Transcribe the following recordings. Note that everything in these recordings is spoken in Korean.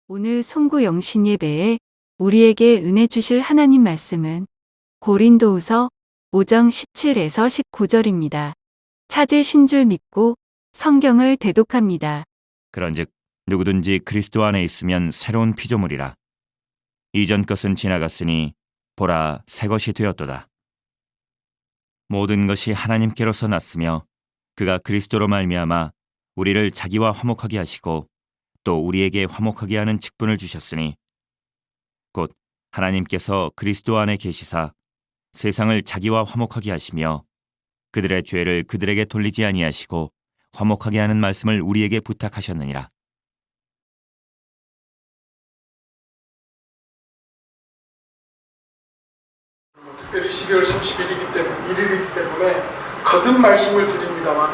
오늘 송구 영신 예배에 우리에게 은혜 주실 하나님 말씀은 고린도후서 5장 17에서 19절입니다. 찾으신 줄 믿고 성경을 대독합니다. 그런즉 누구든지 그리스도 안에 있으면 새로운 피조물이라. 이전 것은 지나갔으니 보라 새 것이 되었도다. 모든 것이 하나님께로서 났으며 그가 그리스도로 말미암아 우리를 자기와 화목하게 하시고 또 우리에게 화목하게 하는 직분을 주셨으니 곧 하나님께서 그리스도 안에 계시사 세상을 자기와 화목하게 하시며 그들의 죄를 그들에게 돌리지 아니하시고 화목하게 하는 말씀을 우리에게 부탁하셨느니라. 특별히 12월 31일이기 때문에 거듭 말씀을 드립니다만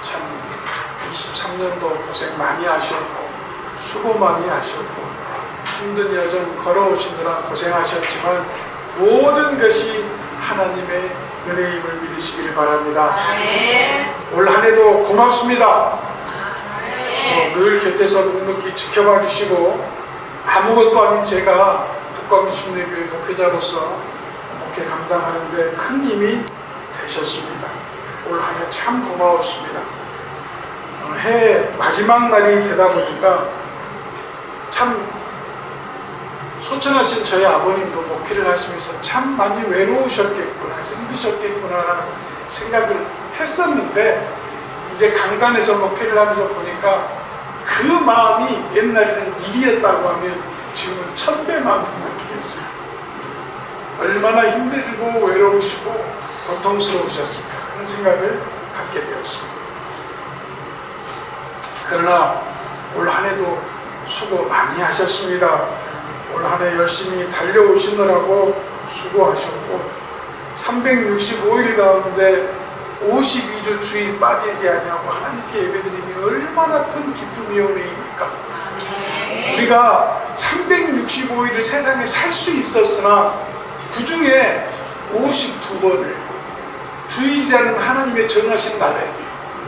참 23년도 고생 많이 하셨고 수고 많이 하셨고 힘든 여정 걸어오시느라 고생하셨지만 모든 것이 하나님의 은혜임을 믿으시길 바랍니다. 올 한 해도 고맙습니다. 늘 곁에서 묵묵히 지켜봐 주시고 아무것도 아닌 제가 북광심례교회 목회자로서 목회 감당하는데 큰 힘이 되셨습니다. 올 한 해 참 고마웠습니다. 해 마지막 날이 되다 보니까 참 소천하신 저희 아버님도 목회를 하시면서 참 많이 외로우셨겠구나, 힘드셨겠구나라는 생각을 했었는데 이제 강단에서 목회를 하면서 보니까 그 마음이 옛날에는 일이었다고 하면 지금은 1000배 마음이 느끼겠어요. 얼마나 힘들고 외로우시고 고통스러우셨을까 하는 생각을 갖게 되었습니다. 그러나 올 한 해도 수고 많이 하셨습니다. 올 한 해 열심히 달려오시느라고 수고하셨고 365일 가운데 52주 주일 빠지지 아니하고 하나님께 예배드림이 얼마나 큰 기쁨이요 은혜입니까? 우리가 365일을 세상에 살 수 있었으나 그 중에 52번을 주일이라는 하나님의 정하신 날에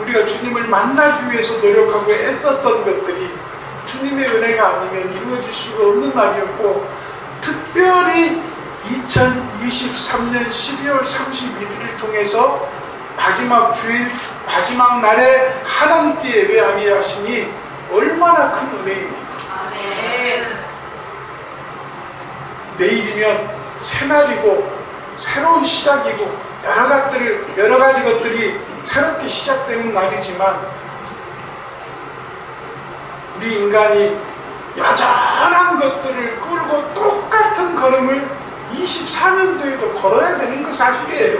우리가 주님을 만나기 위해서 노력하고 애썼던 것들이 주님의 은혜가 아니면 이루어질 수가 없는 날이었고 특별히 2023년 12월 31일을 통해서 마지막 주일, 마지막 날에 하나님께 예배하게 하시니 얼마나 큰 은혜입니까? 내일이면 새날이고 새로운 시작이고 여러 가지 것들이 새롭게 시작되는 날이지만 우리 인간이 여전한 것들을 끌고 똑같은 걸음을 24년도에도 걸어야 되는 거 사실이에요.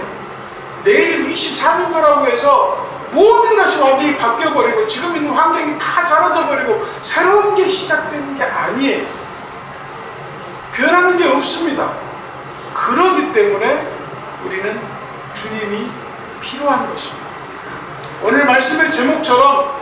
내일 24년도라고 해서 모든 것이 완전히 바뀌어버리고 지금 있는 환경이 다 사라져버리고 새로운 게 시작되는 게 아니에요. 변하는 게 없습니다. 그렇기 때문에 우리는 주님이 필요한 것입니다. 오늘 말씀의 제목처럼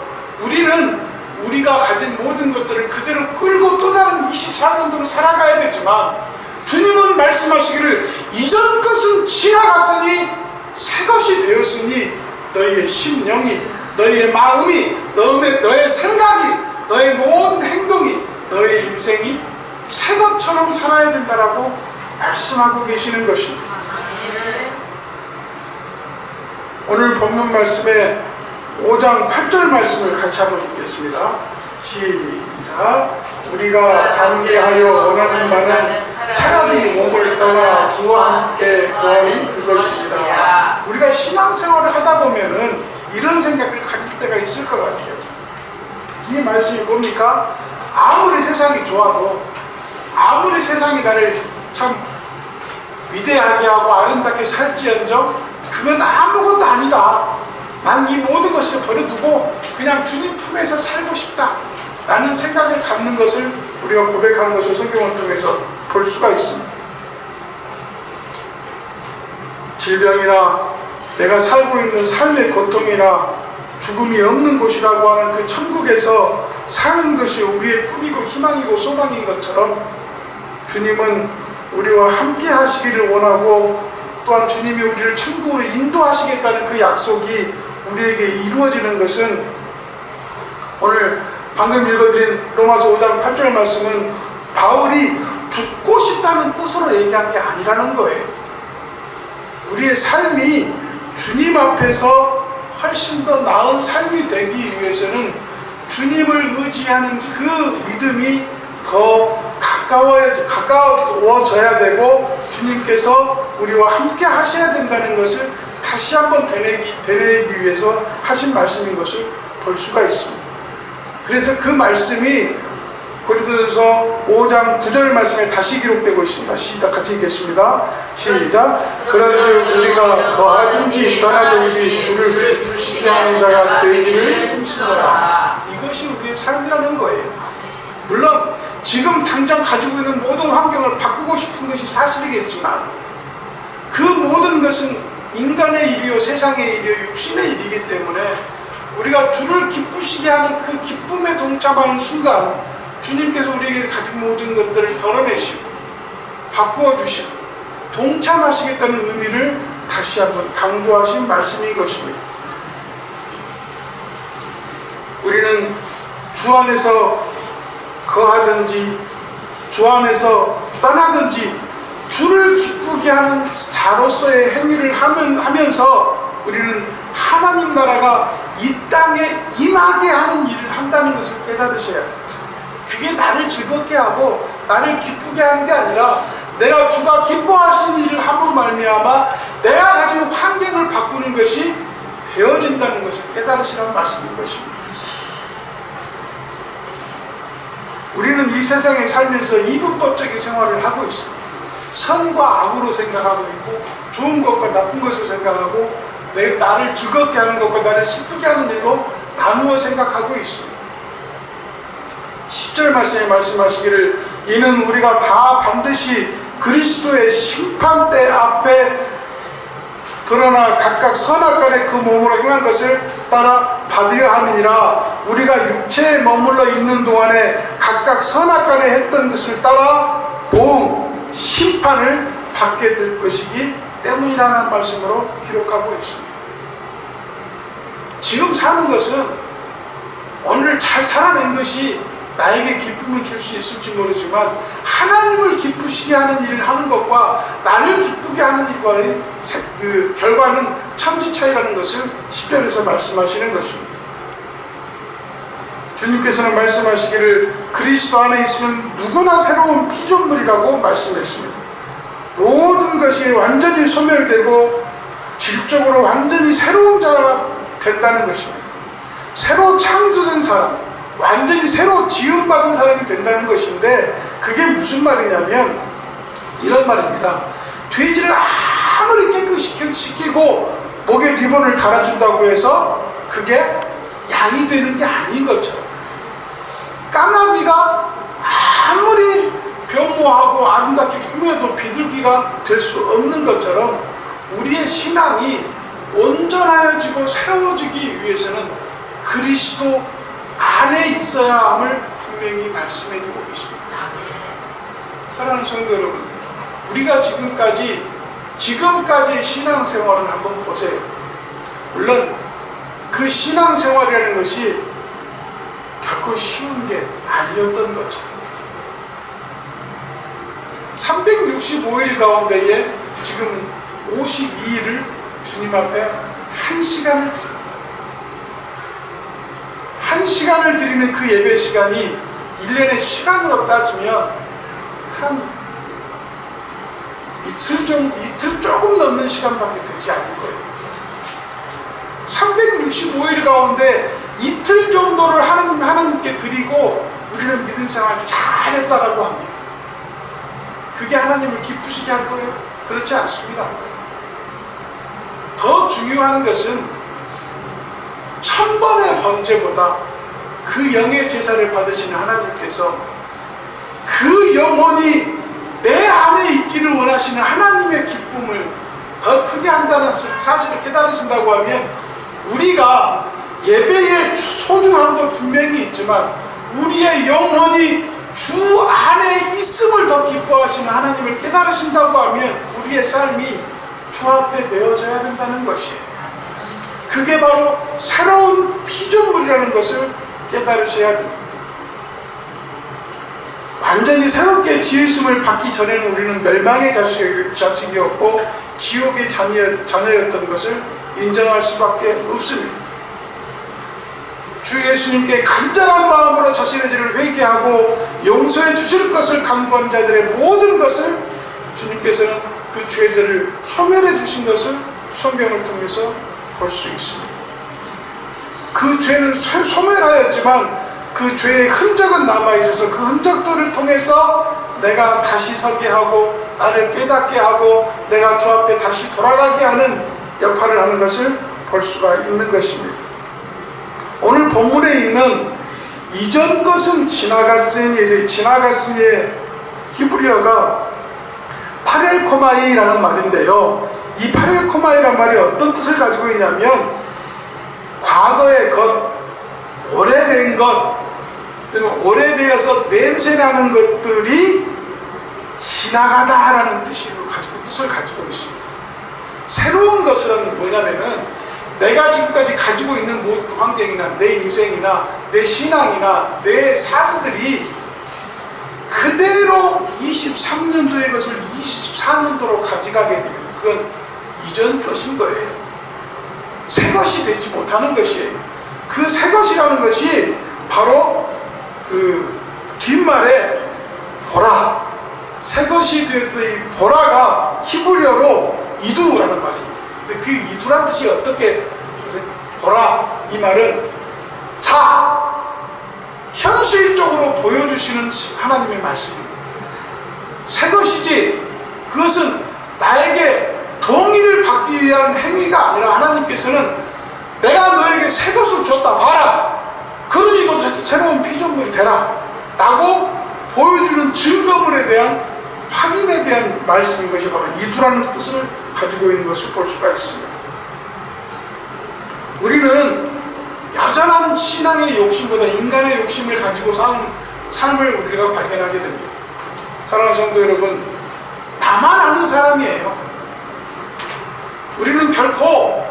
우리는 우리가 가진 모든 것들을 그대로 끌고 또 다른 24년도를 살아가야 되지만 주님은 말씀하시기를 이전 것은 지나갔으니 새 것이 되었으니 너희의 심령이 너희의 마음이 너의 생각이 너의 모든 행동이 너의 인생이 새 것처럼 살아야 된다라고 말씀하고 계시는 것입니다. 오늘 본문 말씀에 5장 8절 말씀을 같이 한번 읽겠습니다. 시작. 우리가 담대하여 원하는 바는 차라리 몸을 떠나 주와 함께 구하는 그것이지라. 우리가 신앙생활을 하다 보면은 이런 생각을 가질 때가 있을 것 같아요. 이 말씀이 뭡니까? 아무리 세상이 좋아도 아무리 세상이 나를 참 위대하게 하고 아름답게 살지언정 그건 아무것도 아니다. 난 이 모든 것을 버려두고 그냥 주님 품에서 살고 싶다 라는 생각을 갖는 것을 우리가 고백한 것을 성경을 통해서 볼 수가 있습니다. 질병이나 내가 살고 있는 삶의 고통이나 죽음이 없는 곳이라고 하는 그 천국에서 사는 것이 우리의 꿈이고 희망이고 소망인 것처럼 주님은 우리와 함께 하시기를 원하고 또한 주님이 우리를 천국으로 인도하시겠다는 그 약속이 우리에게 이루어지는 것은 오늘 방금 읽어드린 로마서 5장 8절 말씀은 바울이 죽고 싶다는 뜻으로 얘기한 게 아니라는 거예요. 우리의 삶이 주님 앞에서 훨씬 더 나은 삶이 되기 위해서는 주님을 의지하는 그 믿음이 더 가까워져야 되고 주님께서 우리와 함께 하셔야 된다는 것을 다시 한번 되뇌기 위해서 하신 말씀인 것을 볼 수가 있습니다. 그래서 그 말씀이 고린도전서 5장 9절 말씀에 다시 기록되고 있습니다. 시작 같이 읽겠습니다. 시작. 그런즉 우리가 거하든지 떠나든지 주를 기쁘시게 하는 자가 되기를 힘쓰노라. 이것이 우리의 삶이라는 거예요. 물론 지금 당장 가지고 있는 모든 환경을 바꾸고 싶은 것이 사실이겠지만 그 모든 것은 인간의 일이요 세상의 일이요 육신의 일이기 때문에 우리가 주를 기쁘시게 하는 그 기쁨에 동참하는 순간 주님께서 우리에게 가진 모든 것들을 덜어내시고 바꾸어 주시고 동참하시겠다는 의미를 다시 한번 강조하신 말씀인 것입니다. 우리는 주 안에서 거하든지 주 안에서 떠나든지 주를 기쁘게 하는 자로서의 행위를 하면서 우리는 하나님 나라가 이 땅에 임하게 하는 일을 한다는 것을 깨달으셔야 합니다. 그게 나를 즐겁게 하고 나를 기쁘게 하는 게 아니라 내가 주가 기뻐하시는 일을 함으로 말미암아 내가 가진 환경을 바꾸는 것이 되어진다는 것을 깨달으시라는 말씀인 것입니다. 우리는 이 세상에 살면서 이분법적인 생활을 하고 있습니다. 선과 악으로 생각하고 있고 좋은 것과 나쁜 것을 생각하고 나를 즐겁게 하는 것과 나를 슬프게 하는 일로 나누어 생각하고 있습니다. 10절 말씀에 말씀하시기를 이는 우리가 다 반드시 그리스도의 심판대 앞에 드러나 각각 선악간에 그 몸으로 행한 것을 따라 받으려 함이니라. 우리가 육체에 머물러 있는 동안에 각각 선악간에 했던 것을 따라 보응 심판을 받게 될 것이기 때문이라는 말씀으로 기록하고 있습니다. 지금 사는 것은 오늘 잘 살아낸 것이 나에게 기쁨을 줄 수 있을지 모르지만 하나님을 기쁘시게 하는 일을 하는 것과 나를 기쁘게 하는 일과의 그 결과는 천지 차이라는 것을 10절에서 말씀하시는 것입니다. 주님께서는 말씀하시기를 그리스도 안에 있으면 누구나 새로운 피조물이라고 말씀했습니다. 모든 것이 완전히 소멸되고 질적으로 완전히 새로운 자가 된다는 것입니다. 새로 창조된 사람, 완전히 새로 지음받은 사람이 된다는 것인데 그게 무슨 말이냐면 이런 말입니다. 돼지를 아무리 깨끗이 씻기고 목에 리본을 달아준다고 해서 그게 양이 되는 게 아닌 것처럼 까마귀가 아무리 변모하고 아름답게 꾸며도 비둘기가 될 수 없는 것처럼 우리의 신앙이 온전하여지고 새로워지기 위해서는 그리스도 안에 있어야 함을 분명히 말씀해 주고 계십니다. 사랑하는 성도 여러분, 우리가 지금까지의 신앙생활을 한번 보세요. 물론 그 신앙생활이라는 것이 결코 쉬운 게 아니었던 것처럼 365일 가운데에 지금은 52일을 주님 앞에 1시간을 드립니다. 1시간을 드리는 그 예배 시간이 1년의 시간으로 따지면 한 이틀 조금 넘는 시간밖에 되지 않을 거예요. 365일 가운데 이틀 정도를 하나님께 드리고 우리는 믿음 생활 잘했다라고 합니다. 그게 하나님을 기쁘시게 할 거예요? 그렇지 않습니다. 더 중요한 것은 1000번의 번제보다 그 영의 제사를 받으시는 하나님께서 그 영혼이 내 안에 있기를 원하시는 하나님의 기쁨을 더 크게 한다는 사실을 깨달으신다고 하면 우리가 예배의 소중함도 분명히 있지만 우리의 영혼이 주 안에 있음을 더 기뻐하시는 하나님을 깨달으신다고 하면 우리의 삶이 주 앞에 내어져야 된다는 것이에요. 그게 바로 새로운 피조물이라는 것을 깨달으셔야 됩니다. 완전히 새롭게 지으심을 받기 전에는 우리는 멸망의 자식이었고 지옥의 자녀였던 것을 인정할 수밖에 없습니다. 주 예수님께 간절한 마음으로 자신의 죄를 회개하고 용서해 주실 것을 간구한 자들의 모든 것을 주님께서는 그 죄들을 소멸해 주신 것을 성경을 통해서 볼 수 있습니다. 그 죄는 소멸하였지만 그 죄의 흔적은 남아있어서 그 흔적들을 통해서 내가 다시 서게 하고 나를 깨닫게 하고 내가 주 앞에 다시 돌아가게 하는 역할을 하는 것을 볼 수가 있는 것입니다. 오늘 본문에 있는 이전 것은 지나갔으니의 히브리어가 파렐코마이라는 말인데요. 이 파렐코마이라는 말이 어떤 뜻을 가지고 있냐면 과거의 것, 오래된 것, 오래되어서 냄새나는 것들이 지나가다라는 뜻을 가지고 있습니다. 새로운 것은 뭐냐면은 내가 지금까지 가지고 있는 모든 환경이나 내 인생이나 내 신앙이나 내 삶들이 그대로 23년도의 것을 24년도로 가져가게 되면 그건 이전 것인 거예요. 새 것이 되지 못하는 것이에요. 그 새 것이라는 것이 바로 그 뒷말에 보라, 새 것이 되어서 이 보라가 히브리어로 이두라는 말입니다. 근데 그 이두란 뜻이 어떻게 보라, 이 말은 현실적으로 보여주시는 하나님의 말씀입니다. 새 것이지 그것은 나에게 동의를 받기 위한 행위가 아니라 하나님께서는 내가 너에게 새 것을 줬다 봐라, 그러니 너 새로운 피조물이 되라 라고 보여주는 증거물에 대한 확인에 대한 말씀인 것이 바로 이두라는 뜻을 가지고 있는 것을 볼 수가 있습니다. 우리는 여전한 신앙의 욕심보다 인간의 욕심을 가지고 사는 삶을 우리가 발견하게 됩니다. 사랑하는 성도 여러분, 나만 아는 사람이에요. 우리는 결코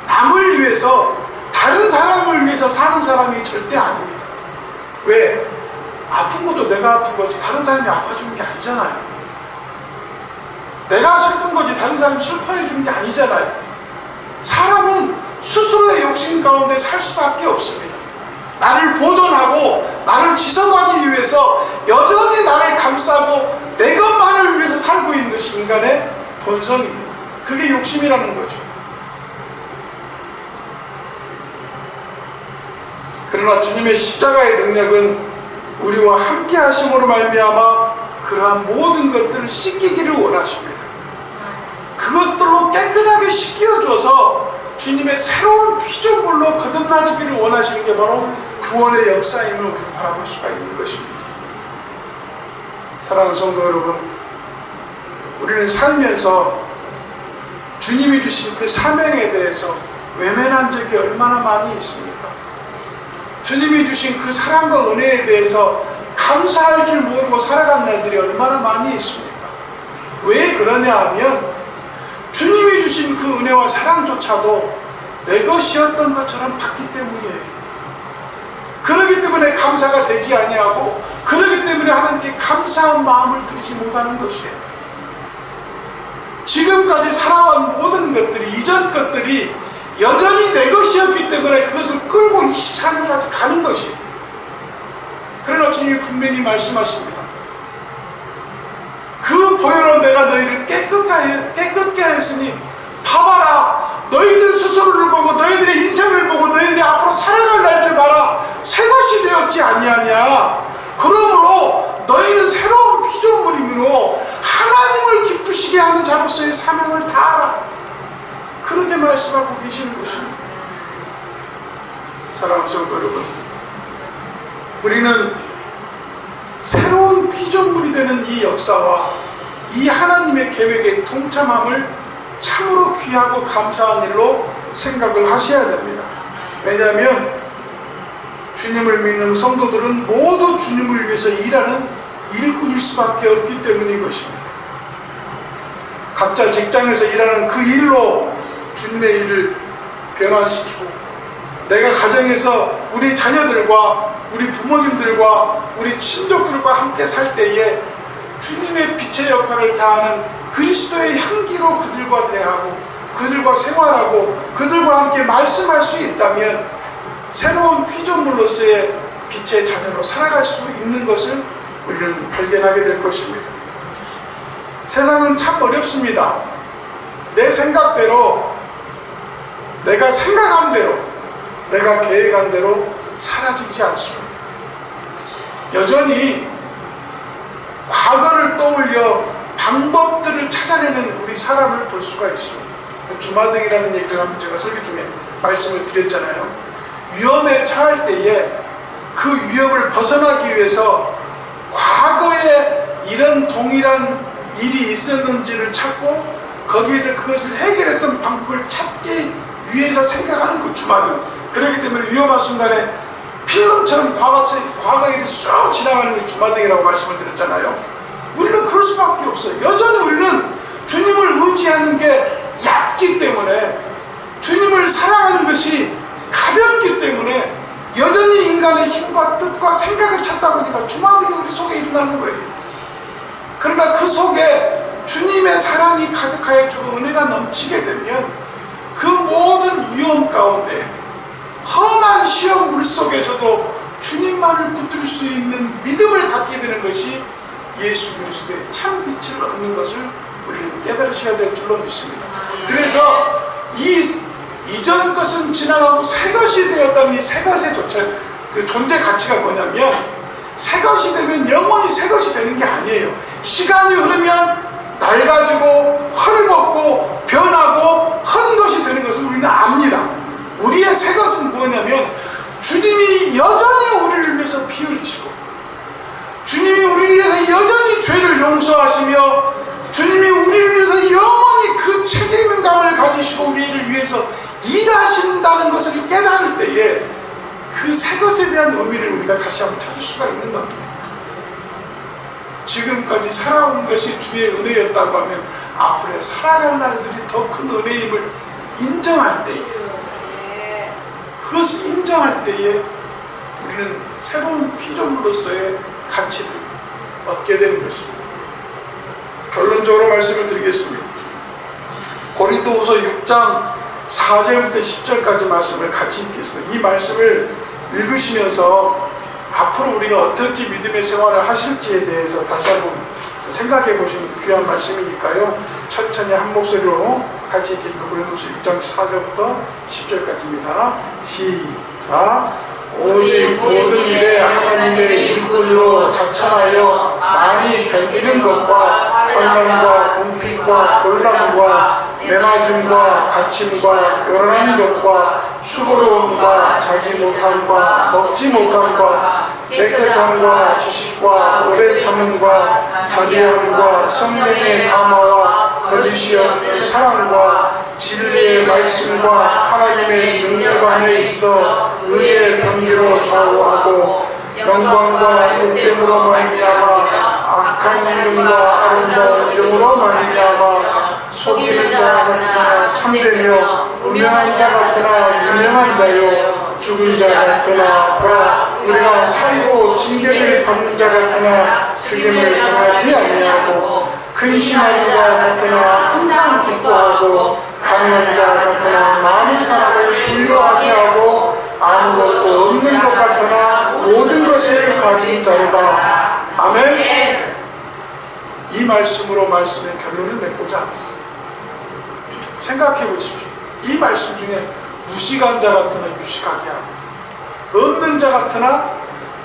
남을 위해서, 다른 사람을 위해서 사는 사람이 절대 아닙니다. 왜? 아픈 것도 내가 아픈 거지 다른 사람이 아파주는 게 아니잖아요. 내가 슬픈 거지 다른 사람이 슬퍼해 주는 게 아니잖아요. 사람은 스스로의 욕심 가운데 살 수밖에 없습니다. 나를 보존하고 나를 지속하기 위해서 여전히 나를 감싸고 내 것만을 위해서 살고 있는 것이 인간의 본성입니다. 그게 욕심이라는 거죠. 그러나 주님의 십자가의 능력은 우리와 함께 하심으로 말미암아 그러한 모든 것들을 씻기기를 원하십니다. 그것들로 깨끗하게 씻겨줘서 주님의 새로운 피조물로 거듭나지기를 원하시는 게 바로 구원의 역사임을 우리가 바라볼 수가 있는 것입니다. 사랑하는 성도 여러분, 우리는 살면서 주님이 주신 그 사명에 대해서 외면한 적이 얼마나 많이 있습니까? 주님이 주신 그 사랑과 은혜에 대해서 감사할 줄 모르고 살아간 날들이 얼마나 많이 있습니까? 왜 그러냐 하면 주님이 주신 그 은혜와 사랑조차도 내 것이었던 것처럼 받기 때문이에요. 그러기 때문에 감사가 되지 아니하고, 그러기 때문에 하나님께 감사한 마음을 드리지 못하는 것이에요. 지금까지 살아온 모든 것들이, 이전 것들이 여전히 내 것이었기 때문에 그것을 끌고 24년까지 가는 것이에요. 그러나 주님이 분명히 말씀하십니다. 그 보혈로 내가 너희를 깨끗게 했으니 봐봐라, 너희들 스스로를 보고 너희들의 인생을 보고 너희들이 앞으로 살아갈 날들을 봐라, 새 것이 되었지 아니하냐. 그러므로 너희는 새로운 피조물이므로 하나님을 기쁘시게 하는 자로서의 사명을 다하라, 그렇게 말씀하고 계시는 것입니다. 사랑하는 성도 여러분, 우리는 새로운 피조물이 되는 이 역사와 이 하나님의 계획에 동참함을 참으로 귀하고 감사한 일로 생각을 하셔야 됩니다. 왜냐하면 주님을 믿는 성도들은 모두 주님을 위해서 일하는 일꾼일 수밖에 없기 때문인 것입니다. 각자 직장에서 일하는 그 일로 주님의 일을 변화시키고, 내가 가정에서 우리 자녀들과 우리 부모님들과 우리 친족들과 함께 살 때에 주님의 빛의 역할을 다하는 그리스도의 향기로 그들과 대하고 그들과 생활하고 그들과 함께 말씀할 수 있다면 새로운 피조물로서의 빛의 자녀로 살아갈 수 있는 것을 우리는 발견하게 될 것입니다. 세상은 참 어렵습니다. 내 생각대로, 내가 생각한 대로, 내가 계획한 대로 사라지지 않습니다. 여전히 과거를 떠올려 방법들을 찾아내는 우리 사람을 볼 수가 있습니다. 주마등이라는 얘기를 한번 제가 설교 중에 말씀을 드렸잖아요. 위험에 처할 때에 그 위험을 벗어나기 위해서 과거에 이런 동일한 일이 있었는지를 찾고 거기에서 그것을 해결했던 방법을 찾기 위해서 생각하는 그 주마등. 그렇기 때문에 위험한 순간에 필름처럼 과거에 대해서 쭉 지나가는 게 주마등이라고 말씀을 드렸잖아요. 우리는 그럴 수밖에 없어요. 여전히 우리는 주님을 의지하는 게 얕기 때문에, 주님을 사랑하는 것이 가볍기 때문에 여전히 인간의 힘과 뜻과 생각을 찾다 보니까 주마등이 우리 속에 일어나는 거예요. 그러나 그 속에 주님의 사랑이 가득하여 주고 은혜가 넘치게 되면 그 모든 위험 가운데 험한 시험 물속에서도 주님만을 붙들 수 있는 믿음을 갖게 되는 것이 예수 그리스도의 참 빛을 얻는 것을 우리는 깨달으셔야 될 줄로 믿습니다. 그래서 이전 것은 지나가고 새 것이 되었다는 이 새 것의 그 존재 가치가 뭐냐면, 새 것이 되면 영원히 새 것이 되는 게 아니에요. 시간이 흐르면 낡아지고 헐벗고 변하고 헌 것이 되는 것을 우리는 압니다. 우리의 새 것은 뭐냐면 주님이 여전히 우리를 위해서 피 흘리시고, 주님이 우리를 위해서 여전히 죄를 용서하시며, 주님이 우리를 위해서 영원히 그 책임감을 가지시고 우리를 위해서 일하신다는 것을 깨달을 때에 그 새 것에 대한 의미를 우리가 다시 한번 찾을 수가 있는 겁니다. 지금까지 살아온 것이 주의 은혜였다고 하면 앞으로 살아갈 날들이 더 큰 은혜임을 인정할 때에, 그것을 인정할 때에 우리는 새로운 피조물로서의 가치를 얻게 되는 것입니다. 결론적으로 말씀을 드리겠습니다. 고린도후서 6장 4절부터 10절까지 말씀을 같이 읽겠습니다. 이 말씀을 읽으시면서 앞으로 우리가 어떻게 믿음의 생활을 하실지에 대해서 다시 한번 생각해 보시는 귀한 말씀이니까요. 천천히 한 목소리로 같이 읽겠습니다. 고린도후서 6장 4절부터 10절까지입니다. 시작. 오직 모든 일에 하나님의 일꾼으로 자천하여 많이 견디는 것과 환난과 궁핍과 곤란과 매맞음과 갇힘과 요란한 것과 수고로움과 자지 못함과 먹지 못함과 깨끗함과 지식과 오래 참음과 자비함과 성령의 감화와 거짓이 없는 사랑과 진리의 말씀과 하나님의 능력 안에 있어 의의 병기로 좌우하고 영광과 욕됨으로 말미암아 악한 이름과 아름다운 이름으로 말미암아 속이는 자 같으나 참되며 음행한 자 같으나 유명한 자요 죽은 자 같으나 보라 우리가 살고 징계를 받는 자 같으나 죽임을 당하지 아니하고 근심하는 자 같으나 항상 기뻐하고 강한 자 같으나 많은 사람을 부유하게 하고 아무것도 없는 것 같으나 모든 것을 가진 자로다. 아멘. 이 말씀으로 말씀의 결론을 맺고자 합니다. 생각해 보십시오. 이 말씀 중에 무식한 자 같으나 유식하게 하고 없는 자 같으나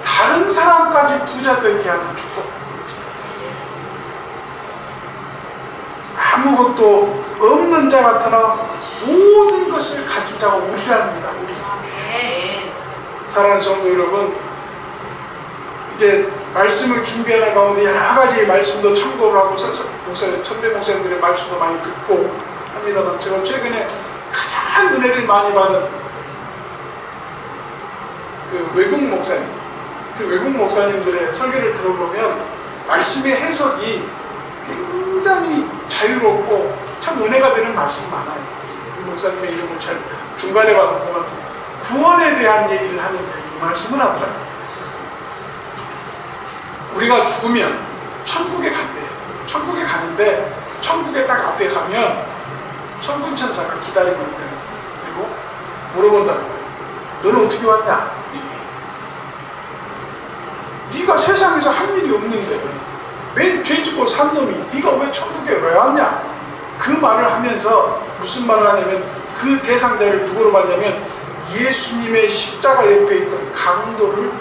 다른 사람까지 부자 되게 하는 축복, 아무것도 없는 자 같으나 모든 것을 가진 자가 우리랍니다. 우리. 사랑하는 성도 여러분, 이제 말씀을 준비하는 가운데 여러 가지 말씀도 참고를 하고 선배 목사님들의 말씀도 많이 듣고 합니다만, 제가 최근에 가장 은혜를 많이 받은 그 외국 목사님들의 설교를 들어보면 말씀의 해석이 굉장히 자유롭고 참 은혜가 되는 말씀이 많아요. 그 목사님의 이름을 잘 중간에 가서 보면 구원에 대한 얘기를 하는데 이 말씀을 하더라고요. 우리가 죽으면 천국에 간대요. 천국에 가는데 천국에 딱 앞에 가면 천군 천사가 기다리고 있대요. 그리고 물어본다는 거예요. 너는 어떻게 왔냐? 네가 세상에서 할 일이 없는데 맨 죄짓고 산 놈이 네가 왜 천국에 왜 왔냐? 그 말을 하면서 무슨 말을 하냐면 그 대상자를 누구로 봤냐면 예수님의 십자가 옆에 있던 강도를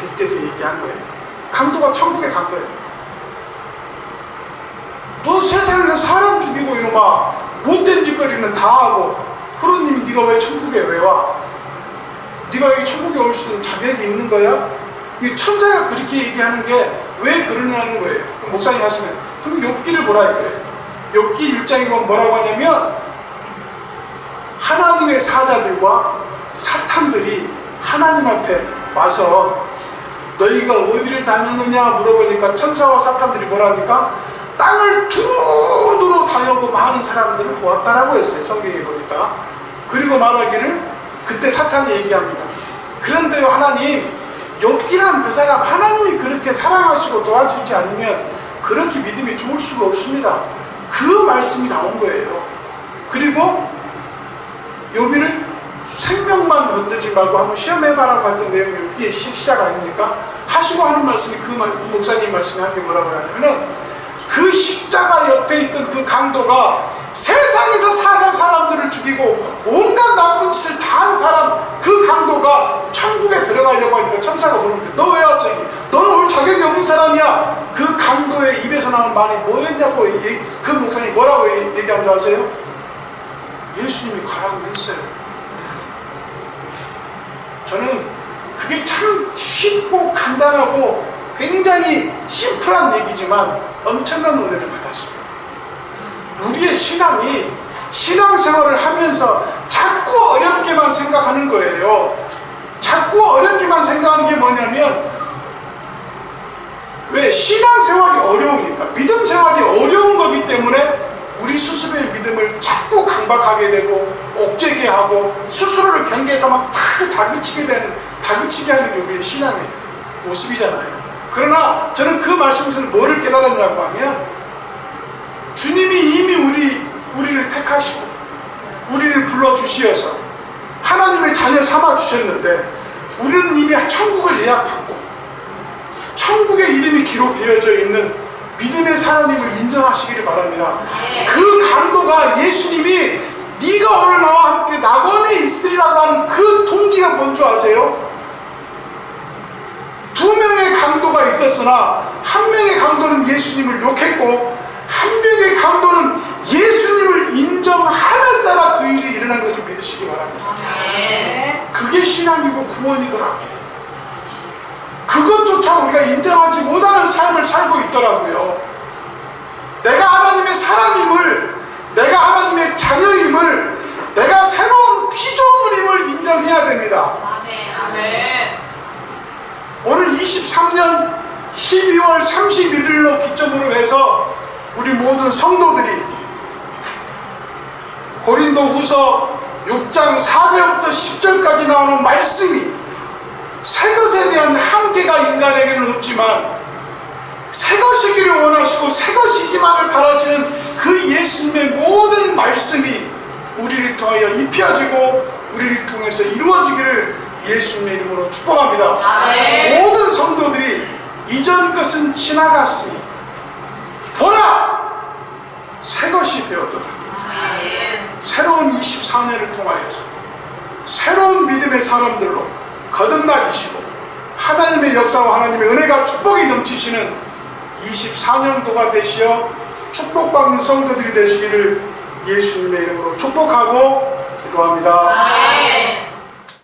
빗대서 얘기한 거예요. 강도가 천국에 간 거예요. 너 세상에서 사람 죽이고 이놈아 못된 짓거리는 다 하고 그런 님이 네가 왜 천국에 왜 와? 네가 여기 천국에 올 수 있는 자격이 있는 거야? 이 천사가 그렇게 얘기하는 게 왜 그러냐는 거예요. 목사님 하시면 그럼 욥기를 보라 이거예요. 욥기 1장에 보면 뭐라고 하냐면 하나님의 사자들과 사탄들이 하나님 앞에 와서 너희가 어디를 다녔느냐 물어보니까 천사와 사탄들이 뭐라 하니까 땅을 두루두루 다녀고 많은 사람들을 보았다라고 했어요. 성경에 보니까. 그리고 말하기를 그때 사탄이 얘기합니다. 그런데요 하나님 욥기란 그 사람 하나님이 그렇게 사랑하시고 도와주지 않으면 그렇게 믿음이 좋을 수가 없습니다. 그 말씀이 나온 거예요. 그리고 욥기를 생명만 건드지 말고 한번 시험해봐라고 했던 내용이 욥기의 시작 아닙니까? 하시고 하는 말씀이 그 목사님 말씀이 한 게 뭐라고 하냐면은 그 십자가 옆에 있던 그 강도가 세상에서 사는 사람들을 죽이고 온갖 나쁜 짓을 다 한 사람 그 강도가 천국에 들어가려고 하니까 천사가 물었는데 너 왜 왔어? 너는 올 자격이 없는 사람이야. 그 강도의 입에서 나온 말이 뭐였냐고 그 목사님이 뭐라고 얘기한 줄 아세요? 예수님이 가라고 했어요. 저는 그게 참 쉽고 간단하고 굉장히 심플한 얘기지만 엄청난 은혜를 받았습니다. 우리의 신앙이 신앙생활을 하면서 자꾸 어렵게만 생각하는 거예요. 자꾸 어렵게만 생각하는 게 뭐냐면 왜 신앙생활이 어려우니까 믿음생활이 어려운 거기 때문에 우리 스스로의 믿음을 자꾸 강박하게 되고 옥죄게 하고 스스로를 경계에다 막 다그치게 하는 게 우리의 신앙의 모습이잖아요. 그러나 저는 그 말씀에서 뭐를 깨달았냐고 하면 주님이 이미 우리를 택하시고 우리를 불러주시어서 하나님의 자녀 삼아주셨는데 우리는 이미 천국을 예약받고 천국의 이름이 기록되어져 있는 믿음의 사람임을 인정하시기를 바랍니다. 그 강도가 예수님이 네가 오늘 나와 함께 낙원에 있으리라고 하는 그 동기가 뭔지 아세요? 두 명의 강도가 있었으나 한 명의 강도는 예수님을 욕했고 한 명의 강도는 예수님을 인정하는 따라 그 일이 일어난 것을 믿으시기 바랍니다. 그게 신앙이고 구원이더라고요. 그것조차 우리가 인정하지 못하는 삶을 살고 있더라고요. 내가 하나님의 사람임을, 내가 하나님의 자녀임을, 내가 새로운 피조물임을 인정해야 됩니다. 오늘 23년 12월 31일로 기점으로 해서 우리 모든 성도들이 고린도후서 6장 4절부터 10절까지 나오는 말씀이 새 것에 대한 한계가 인간에게는 없지만 새 것이기를 원하시고 새 것이기만을 바라시는 그 예수님의 모든 말씀이 우리를 통하여 입혀지고 우리를 통해서 이루어지기를 예수님의 이름으로 축복합니다. 모든 성도들이 이전 것은 지나갔으니 보라! 새 것이 되었도다. 새로운 24년을 통하여서 새로운 믿음의 사람들로 거듭나지시고 하나님의 역사와 하나님의 은혜가 축복이 넘치시는 24년도가 되시어 축복받는 성도들이 되시기를 예수님의 이름으로 축복하고 기도합니다.